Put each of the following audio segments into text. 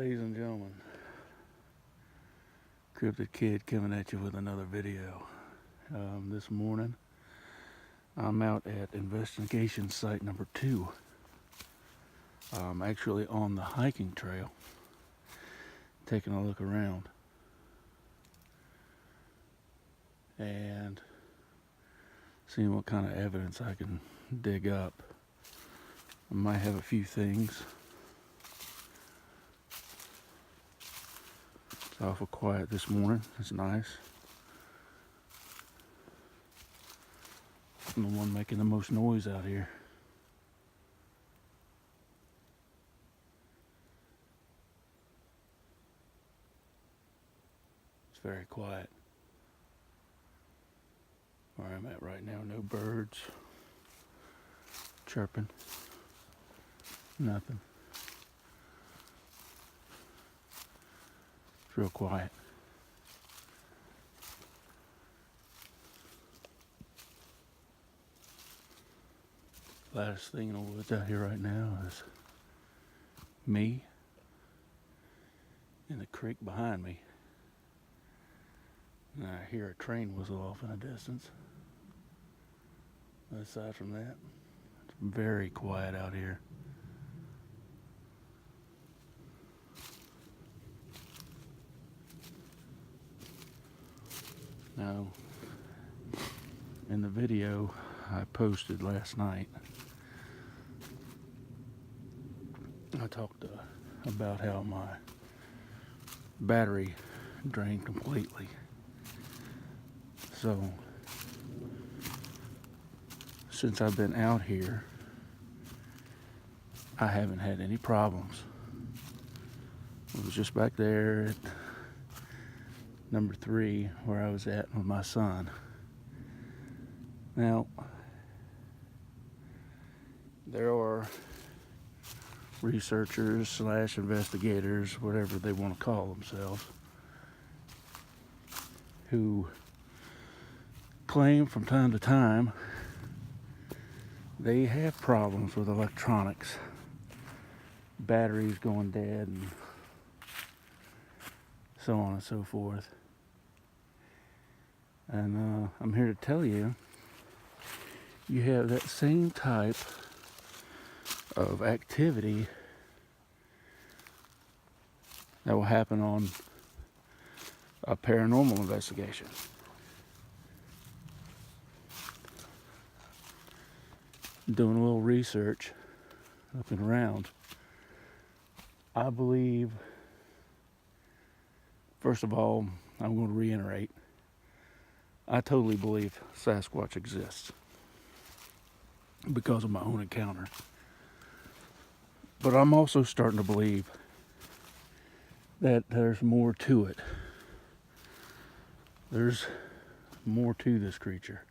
Ladies and gentlemen, Cryptid Kid coming at you with another video. This morning, I'm out at investigation site number 2. I'm actually on the hiking trail, taking a look around, and seeing what kind of evidence I can dig up. I might have a few things. It's awful quiet this morning. It's nice. I'm the one making the most noise out here. It's very quiet where I'm at right now. No birds chirping. Nothing. It's real quiet. Last thing in the woods out here right now is me and the creek behind me. And I hear a train whistle off in the distance. But aside from that, it's very quiet out here. Now, in the video I posted last night, I talked about how my battery drained completely. So, since I've been out here, I haven't had any problems. It was just back there at number 3 where I was at with my son. Now, there are researchers / investigators, whatever they want to call themselves, who claim from time to time they have problems with electronics, batteries going dead, and so on and so forth. And I'm here to tell you, you have that same type of activity that will happen on a paranormal investigation. Doing a little research, looking around, I believe, first of all, I'm going to reiterate, I totally believe Sasquatch exists because of my own encounter. But I'm also starting to believe that there's more to it. There's more to this creature.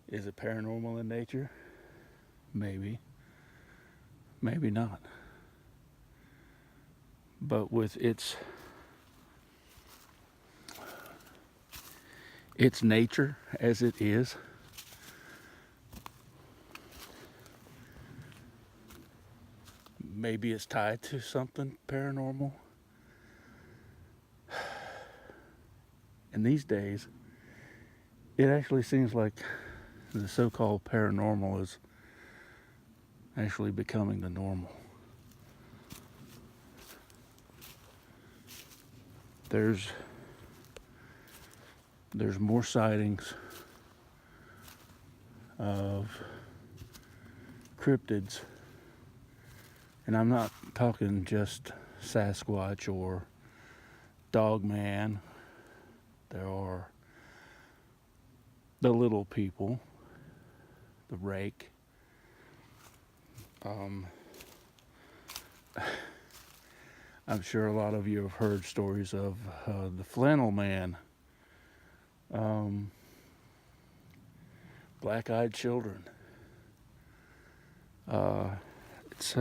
Is it paranormal in nature? Maybe. Maybe not. But with its nature as it is, maybe it's tied to something paranormal. And these days, it actually seems like the so-called paranormal is actually becoming the normal. There's more sightings of cryptids, and I'm not talking just Sasquatch or Dogman. There are the little people, the rake. I'm sure a lot of you have heard stories of the flannel man, black-eyed children. It's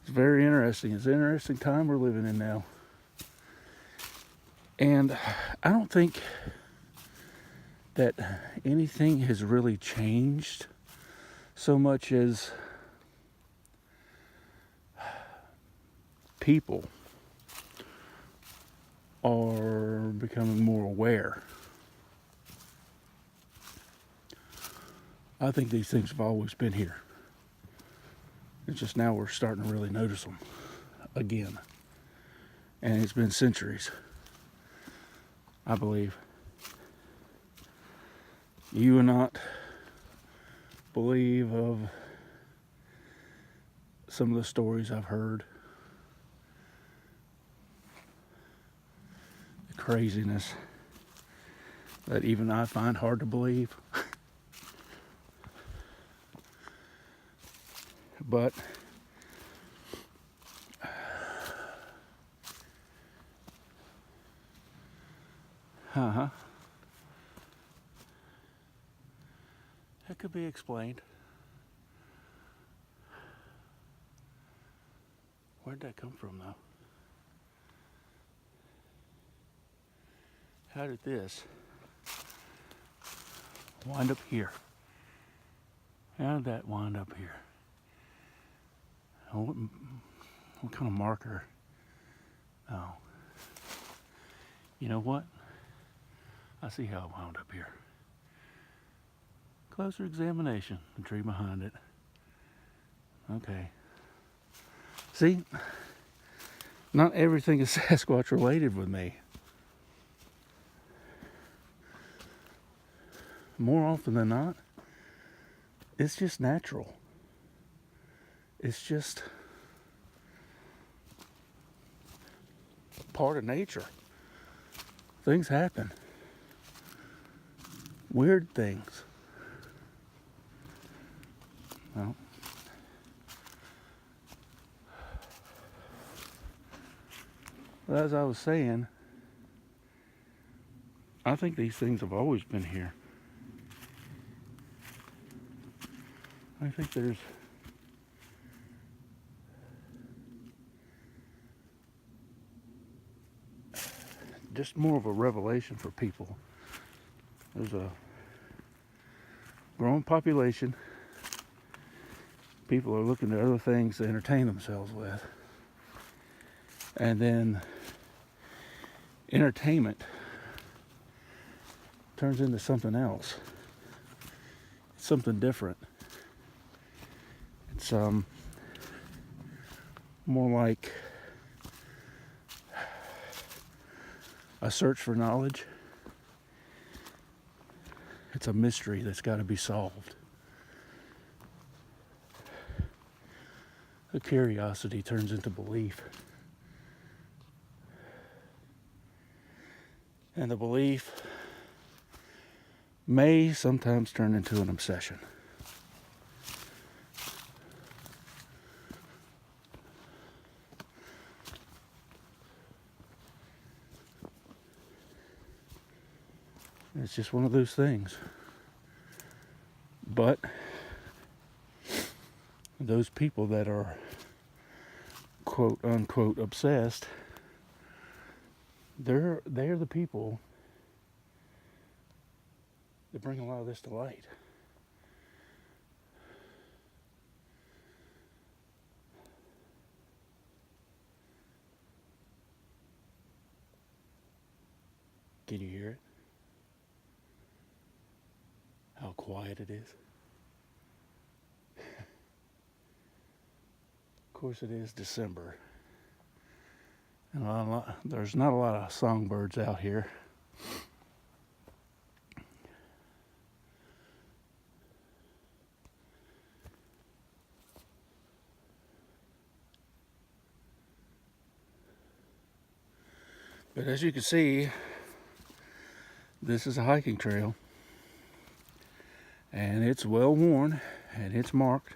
very interesting. It's an interesting time we're living in now. And I don't think that anything has really changed so much as people are becoming more aware. I think these things have always been here. It's just now we're starting to really notice them again. And it's been centuries, I believe. You will not believe of some of the stories I've heard. The craziness that even I find hard to believe. But that could be explained. Where'd that come from, though? How did this wind up here? How did that wind up here? What kind of marker? Oh. You know what? I see how it wound up here. Closer examination. The tree behind it. Okay. See? Not everything is Sasquatch related with me. More often than not, it's just natural. It's just part of nature. Things happen. Weird things. Well, as I was saying, I think these things have always been here. I think there's just more of a revelation for people. There's a growing population. People are looking at other things to entertain themselves with. And then entertainment turns into something else. It's something different. It's more like a search for knowledge. It's a mystery that's got to be solved. The curiosity turns into belief. And the belief may sometimes turn into an obsession. It's just one of those things. But those people that are quote unquote obsessed, they're the people that bring a lot of this to light. Can you hear it? How quiet it is. Of course, it is December. And there's not a lot of songbirds out here. But as you can see, this is a hiking trail. And it's well worn and it's marked.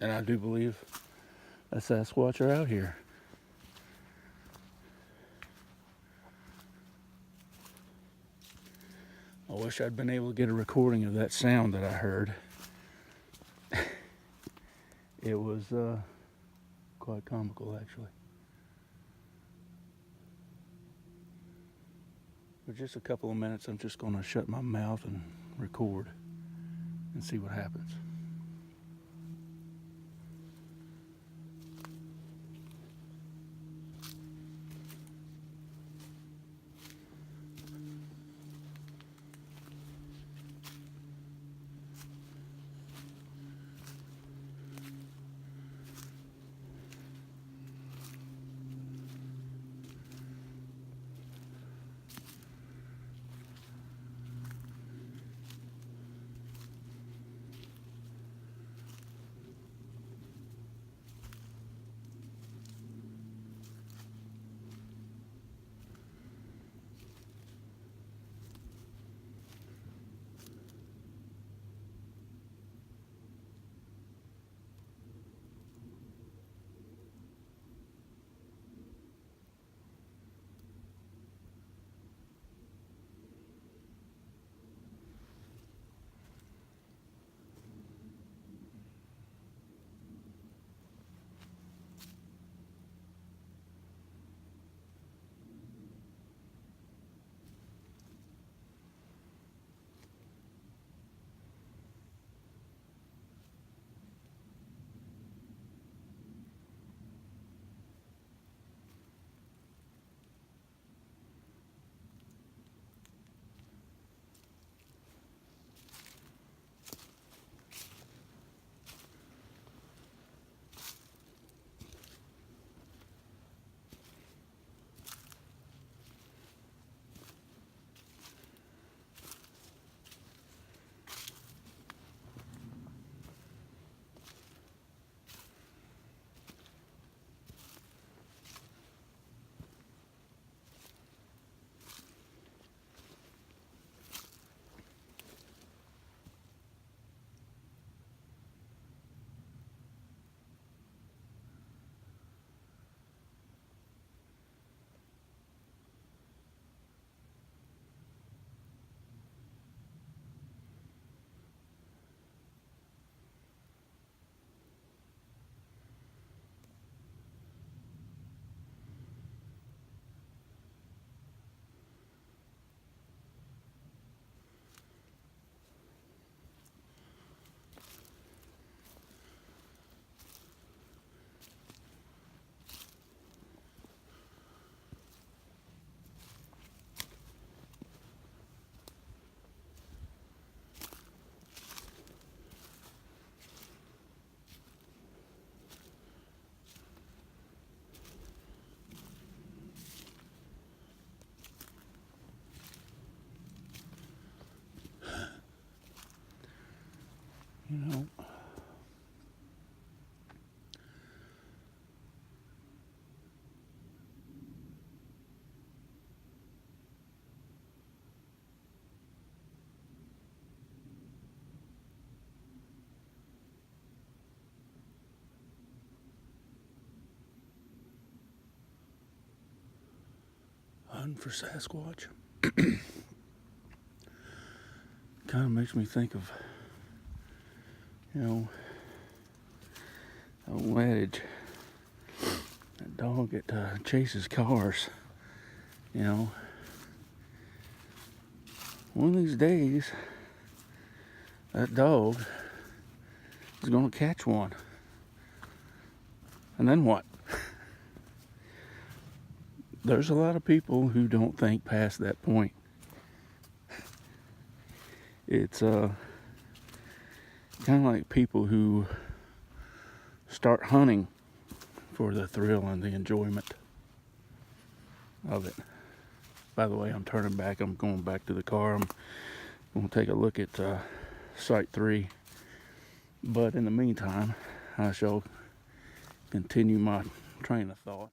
And I do believe a Sasquatch are out here. I wish I'd been able to get a recording of that sound that I heard. It was quite comical, actually. For just a couple of minutes, I'm just going to shut my mouth and record and see what happens. You know, hunting for Sasquatch kind of makes me think of, you know, a old adage, that dog that chases cars, you know. One of these days, that dog is going to catch one. And then what? There's a lot of people who don't think past that point. It's kind of like people who start hunting for the thrill and the enjoyment of it. By the way, I'm turning back. I'm going back to the car. I'm going to take a look at Site 3. But in the meantime, I shall continue my train of thought.